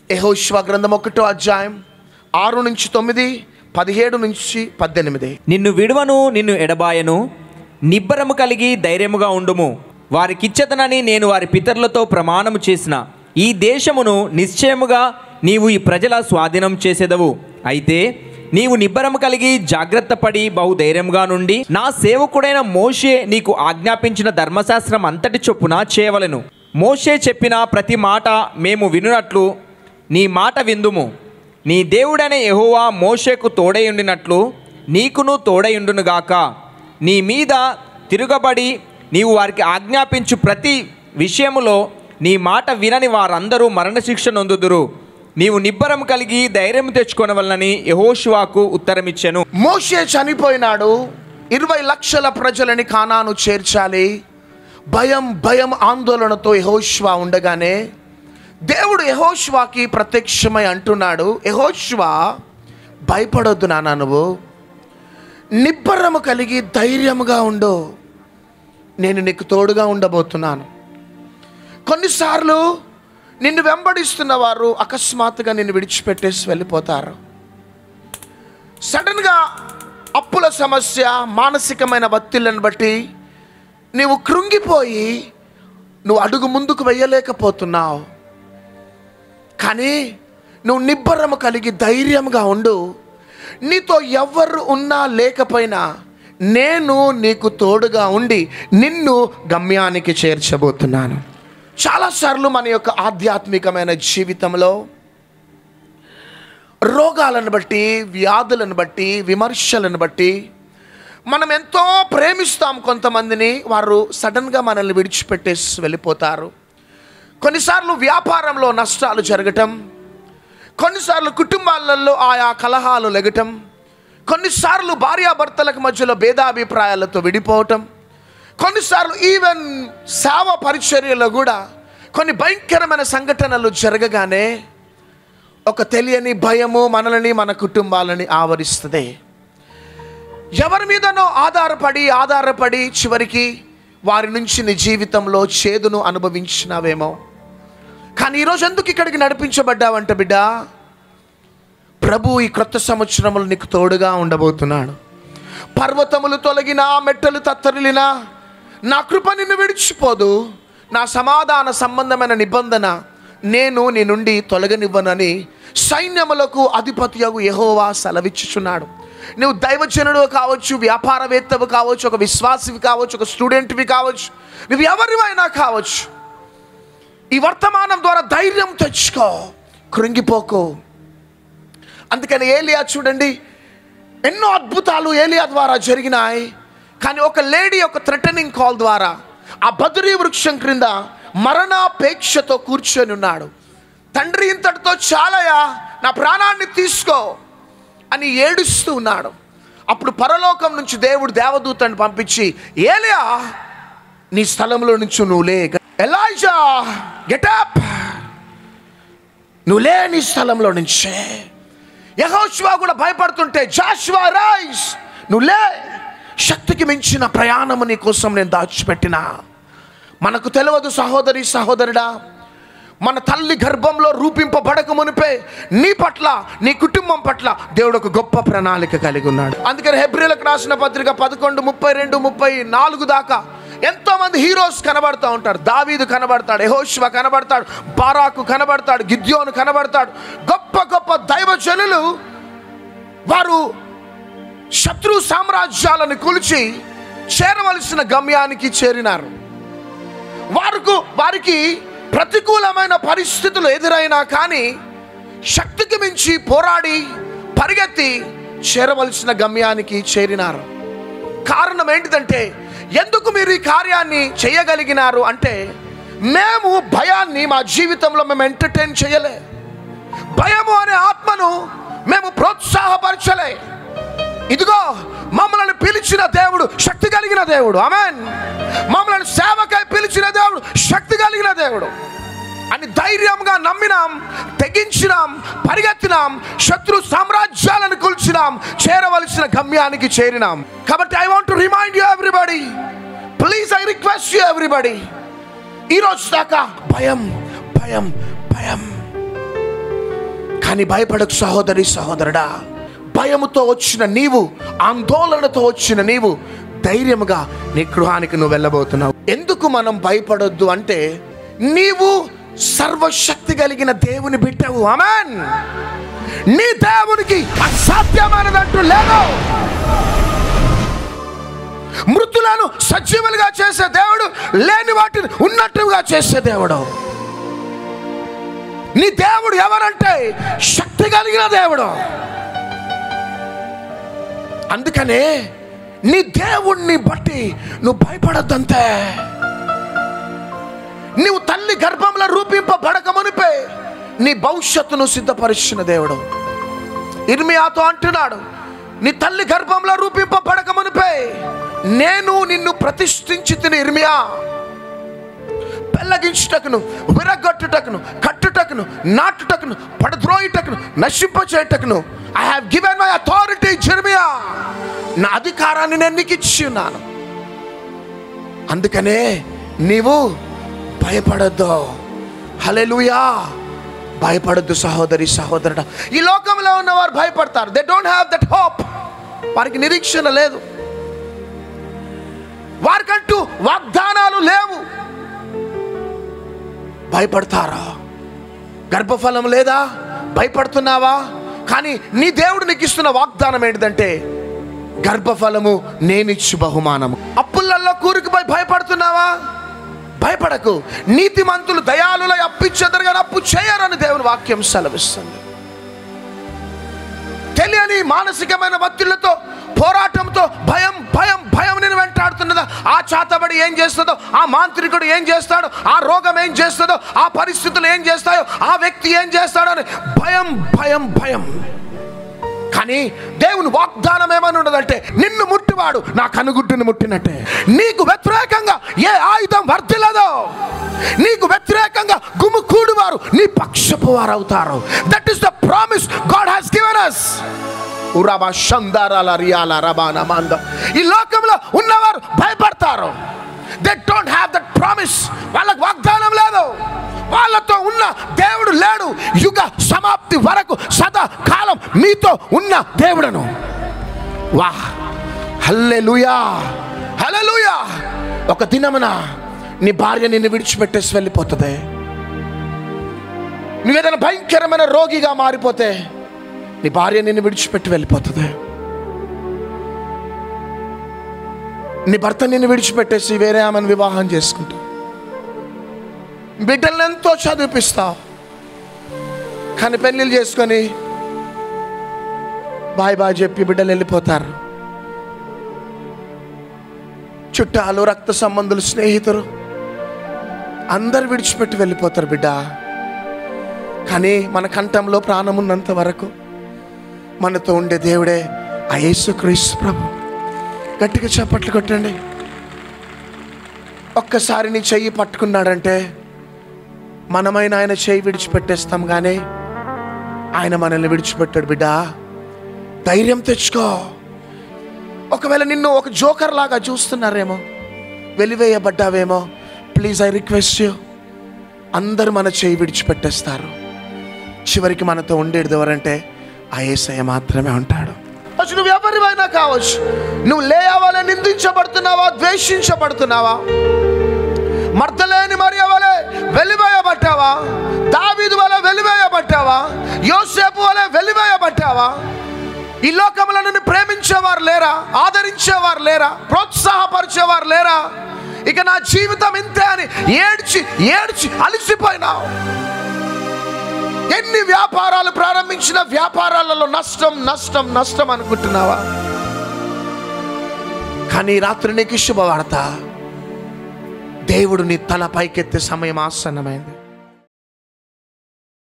యెహోషువ గ్రంథం 1వ అధ్యాయం 6 నుంచి 9, 17 నుంచి 18. నిన్ను విడువను, నిన్ను ఎడబాయను, నిబ్బరము కలిగి ధైర్యముగా ఉండుము. వారికిచ్చెదనని నేను వారి పితరులతో ప్రమాణము చేసిన ఈ దేశమును నిశ్చయముగా నీవు ఈ ప్రజల స్వాధీనం చేసేదవు. అయితే నీవు నిబ్బరము కలిగి జాగ్రత్త పడి బహుధైర్యంగా నుండి నా సేవకుడైన మోషే నీకు ఆజ్ఞాపించిన ధర్మశాస్త్రం అంతటి చొప్పున చేయవలెను. మోషే చెప్పిన ప్రతి మాట మేము వినునట్లు నీ మాట విందుము. నీ దేవుడైన యెహోవా మోషేకు తోడైయుండినట్లు నీకును తోడైయుండునుగాక. నీ మీద తిరుగబడి నీవు వారికి ఆజ్ఞాపించు ప్రతి విషయములో నీ మాట వినని వారందరూ మరణశిక్ష నొందుదురు. నీవు నిబ్బరం కలిగి ధైర్యం తెచ్చుకొనవలనని యెహోషువకు ఉత్తరమిచ్చెను. మోషే చనిపోయినాడు. 20 లక్షల ప్రజలని కానాను చేర్చాలి. భయం ఆందోళనతో యెహోషువ ఉండగానే దేవుడు యెహోషువకి ప్రత్యక్షమై అంటున్నాడు, యెహోషువ భయపడొద్దు నాన్న, నువ్వు నిబ్బరము కలిగి ధైర్యముగా ఉండు, నేను నీకు తోడుగా ఉండబోతున్నాను. కొన్నిసార్లు నిన్ను వెంబడిస్తున్న వారు అకస్మాత్తుగా నిన్ను విడిచిపెట్టేసి వెళ్ళిపోతారు. సడన్గా అప్పుల సమస్య, మానసికమైన ఒత్తిళ్లను బట్టి నీవు కృంగిపోయి నువ్వు అడుగు ముందుకు వెయ్యలేకపోతున్నావు. కానీ నువ్వు నిబ్బరము కలిగి ధైర్యంగా ఉండు. నీతో ఎవరు ఉన్నా లేకపోయినా నేను నీకు తోడుగా ఉండి నిన్ను గమ్యానికి చేర్చబోతున్నాను. చాలాసార్లు మన యొక్క ఆధ్యాత్మికమైన జీవితంలో రోగాలను బట్టి, వ్యాధులను బట్టి, విమర్శలను బట్టి మనం ఎంతో ప్రేమిస్తాం కొంతమందిని, వారు సడన్గా మనల్ని విడిచిపెట్టేసి వెళ్ళిపోతారు. కొన్నిసార్లు వ్యాపారంలో నష్టాలు జరగటం, కొన్నిసార్లు కుటుంబాలలో ఆయా కలహాలు లెగటం, కొన్నిసార్లు భార్యాభర్తలకు మధ్యలో భేదాభిప్రాయాలతో విడిపోవటం, కొన్నిసార్లు ఈవెన్ సేవ పరిచర్యలో కూడా కొన్ని భయంకరమైన సంఘటనలు జరగగానే ఒక తెలియని భయము మనల్ని, మన కుటుంబాలని ఆవరిస్తుంది. ఎవరి మీదనో ఆధారపడి చివరికి వారి నుంచి నీ జీవితంలో చేదును అనుభవించినావేమో. కానీ ఈరోజు ఎందుకు ఇక్కడికి నడిపించబడ్డావంట బిడ్డ? ప్రభు ఈ క్రొత్త సంవత్సరములు నీకు తోడుగా ఉండబోతున్నాడు. పర్వతములు తొలగినా, మెట్టలు తత్తరిలినా నా కృప నిన్ను విడిచిపోదు. నా సమాధాన సంబంధమైన నిబంధన నేను నీ నుండి తొలగనివ్వనని సైన్యములకు అధిపతియగు యెహోవా సెలవిచ్చుచున్నాడు. నువ్వు దైవజనుడు కావచ్చు, వ్యాపారవేత్తవు కావచ్చు, ఒక విశ్వాసివి కావచ్చు, ఒక స్టూడెంట్వి కావచ్చు, నువ్వు ఎవరివైనా కావచ్చు, ఈ వర్తమానం ద్వారా ధైర్యం తెచ్చుకో, కృంగిపోకు. అందుకని ఏలియా చూడండి, ఎన్నో అద్భుతాలు ఏలియా ద్వారా జరిగినాయి. కానీ ఒక లేడీ ఒక థ్రెటనింగ్ కాల్ ద్వారా ఆ బద్రీ వృక్షం క్రింద మరణాపేక్షతో కూర్చొని ఉన్నాడు. తండ్రి, ఇంతటితో చాలయా, నా ప్రాణాన్ని తీసుకో అని ఏడుస్తూ ఉన్నాడు. అప్పుడు పరలోకం నుంచి దేవుడు దేవదూతని పంపించి, ఏలియా నీ స్థలంలో నుంచి నువ్వు లే, ఎలైజా గెట్ అప్, నువ్వు లే నీ స్థలంలో నుంచే. యెహోషువ కూడా భయపడుతుంటే, జాషువా రైజ్, నువ్వు లే, శక్తికి మించిన ప్రయాణము నీ కోసం నేను దాచిపెట్టినా. మనకు తెలియదు సహోదరి సహోదరుడా, మన తల్లి గర్భంలో రూపింపబడక మునిపే నీ పట్ల, నీ కుటుంబం పట్ల దేవుడు ఒక గొప్ప ప్రణాళిక కలిగి ఉన్నాడు. అందుకని హెబ్రీయులకు రాసిన పత్రిక 11:32-34 దాకా ఎంతోమంది హీరోస్ కనబడుతూ ఉంటారు. దావీదు కనబడతాడు, యెహోషువ కనబడతాడు, బారాకు కనబడతాడు, గిద్యోను కనబడతాడు. గొప్ప గొప్ప దైవజనులు వారు శత్రు సామ్రాజ్యాలను కూల్చి చేరవలసిన గమ్యానికి చేరినారు. వారికి ప్రతికూలమైన పరిస్థితులు ఎదురైనా కానీ శక్తికి మించి పోరాడి పరిగెత్తి చేరవలసిన గమ్యానికి చేరినారు. కారణం ఏంటిదంటే, ఎందుకు మీరు ఈ కార్యాన్ని చేయగలిగినారు అంటే, మేము భయాన్ని మా జీవితంలో మేము ఎంటర్టైన్ చేయలే, భయము అనే ఆత్మను మేము ప్రోత్సాహపరచలే. ఇదిగో మమ్మల్ని పిలిచిన దేవుడు శక్తి కలిగిన దేవుడు, ఆమేన్. మమ్మల్ని సేవకై పిలిచిన దేవుడు శక్తి కలిగిన దేవుడు అని ధైర్యంగా నమ్మినాం, తెగించినాం, పరిగెత్తినాం, శత్రు సామ్రాజ్యాలను కూల్చినాం, చేరవలసిన గమ్యానికి చేరినాం. కాబట్టి I want to remind you everybody, please I request you everybody, ఈరోజు దాకా భయం భయం భయం కానీ భయపడకు సహోదరి సహోదరుడా. భయముతో వచ్చిన నీవు, ఆందోళనతో వచ్చిన నీవు ధైర్యముగా నీ గృహానికి నువ్వు వెళ్ళబోతున్నావు. ఎందుకు మనం భయపడొద్దు అంటే, నీవు సర్వశక్తి కలిగిన దేవుని బిడ్డవు. ఆమేన్. నీ దేవునికి అసాధ్యమైనదంటూ లేదు. మృతులను సజీవులుగా చేసే దేవుడు, లేని వాటిని ఉన్నట్టుగా చేసే దేవుడు. నీ దేవుడు ఎవరంటే శక్తి కలిగిన దేవుడు. అందుకనే నీ దేవుణ్ణి బట్టి నువ్వు భయపడొద్దంతే. నీవు తల్లి గర్భంలో రూపింపబడక మునిపే నీ భవిష్యత్తును సిద్ధపరిచిన దేవుడు. ఇర్మియాతో అంటున్నాడు, నీ తల్లి గర్భంలో రూపింపబడక మునిపే నేను నిన్ను ప్రతిష్ఠించి తిని ఇర్మియా, పెళ్ళగించుటకును, విరగొట్టుటకును, కట్టుటకును, నాటుటకును, పడద్రోయుటకును, నశింపచేయుటకును I have given my authority Jeremiah. నా అధికారాన్ని నేను నీకు ఇచ్చి ఉన్నాను. అందుకనే నీవు భయపడొద్దు. హల్లెలూయా. భయపడొద్దు సహోదరి సహోదరుడా. ఈ లోకంలో ఉన్నవారు భయపడతారు. They don't have that hope. వారికి నిరీక్షణ లేదు, వారికంటూ వాగ్దానాలు లేవు. భయపడతారా? గర్భఫలం లేదా? భయపడుతున్నావా? కానీ నీ దేవుడు నీకు ఇస్తున్న వాగ్దానం ఏంటిదంటే, గర్భఫలము నేనిచ్చు బహుమానము. అప్పులలో కూరుకుపోయి భయపడుతున్నావా? భయపడకు. నీతిమంతులు దయాళులై అప్పిచ్చెదరు గాని అప్పు చేయరని దేవుని వాక్యం సెలవిస్తుంది. తెలియని మానసికమైన ఒత్తిళ్లతో, పోరాటంతో భయం భయం భయం నేను వెంటాడుతున్నదా? ఆ చాతబడి ఏం చేస్తుందో, ఆ మాంత్రికుడు ఏం చేస్తాడో, ఆ రోగం ఏం చేస్తుందో, ఆ పరిస్థితులు ఏం చేస్తాయో, ఆ వ్యక్తి ఏం చేస్తాడో అని భయం భయం భయం. కానీ దేవుని వాగ్దానం ఏమని ఉన్నదంటే, నిన్ను ముట్టివాడు నా కనుగుడ్డును ముట్టినట్టే. నీకు వ్యతిరేకంగా ఏ ఆయుధం వర్ధిల్లదో, నీకు వ్యతిరేకంగా గుమికూడు వారు నీ పక్షపు వారు అవుతారు. That is the promise God has given us. ఈ లోకంలో ఉన్నవారు భయపడతారు. They don't have that promise. వాళ్ళకు వాగ్దానం లేదు. వాళ్ళతో ఉన్న దేవుడు లేడు. యుగ సమాప్తి వరకు సదాకాలం మీతో ఉన్న దేవుడను. వాహ్, హల్లెలూయా, హల్లెలూయా. ఒక దినమున నీ భార్య నిన్ను విడిచిపెట్టేసి వెళ్ళిపోతుంది. నువ్వేదైనా భయంకరమైన రోగిగా మారిపోతే నీ భార్య నిన్ను విడిచిపెట్టి వెళ్ళిపోతుంది. నీ భర్త నిన్ను విడిచిపెట్టేసి వేరే ఆమెను వివాహం చేసుకుంటావు. బిడ్డలను ఎంతో చదివిపిస్తావు, కానీ పెళ్ళిళ్ళు చేసుకొని బాయ్ బాయ్ చెప్పి బిడ్డలు వెళ్ళిపోతారు. చుట్టాలు, రక్త సంబంధులు, స్నేహితులు అందరు విడిచిపెట్టి వెళ్ళిపోతారు బిడ్డ. కానీ మన కంఠంలో ప్రాణం ఉన్నంత వరకు మనతో ఉండే దేవుడే ఆ యేసుక్రీస్తు ప్రభు. గట్టిగా చప్పట్లు కొట్టండి. ఒక్కసారి నీ చెయ్యి పట్టుకున్నాడంటే మనమైన ఆయన చెయ్యి విడిచిపెట్టేస్తాం, కానీ ఆయన మనల్ని విడిచిపెట్టాడు. బిడ్డ, ధైర్యం తెచ్చుకో. ఒకవేళ నిన్ను ఒక జోకర్ లాగా చూస్తున్నారేమో, వెలివేయబడ్డావేమో, ప్లీజ్ ఐ రిక్వెస్ట్ యూ. అందరూ మన చెయ్యి విడిచిపెట్టేస్తారు. చివరికి మనతో ఉండేది ఎవరంటే ఆ యేసయ్య మాత్రమే ఉంటాడు. నువ్వు ఎవరివైనా కావచ్చు. నువ్వు లేవలే నిందించబడుతున్నావా, ద్వేషించబడుతున్నావా, మర్దలేని మరియ వలె వెలివేయబడ్డావా, దావీదు వలె వెలివేయబడ్డావా, యోసేపు వలె వెలివేయబడ్డావా? ఈ లోకంలో నిన్ను ప్రేమించేవారు లేరా? ఆదరించేవారు లేరా? ప్రోత్సాహపరిచేవారు లేరా? ఇక నా జీవితం ఇంతే అని ఏడ్చి ఏడ్చి అలసిపోయినావు. ఎన్ని వ్యాపారాలు ప్రారంభించిన వ్యాపారాలలో నష్టం నష్టం నష్టం అనుకుంటున్నావా? కానీ రాత్రి నీకు శుభవార్త, దేవుడు నీ తల పైకెత్తే సమయం ఆసన్నమైంది.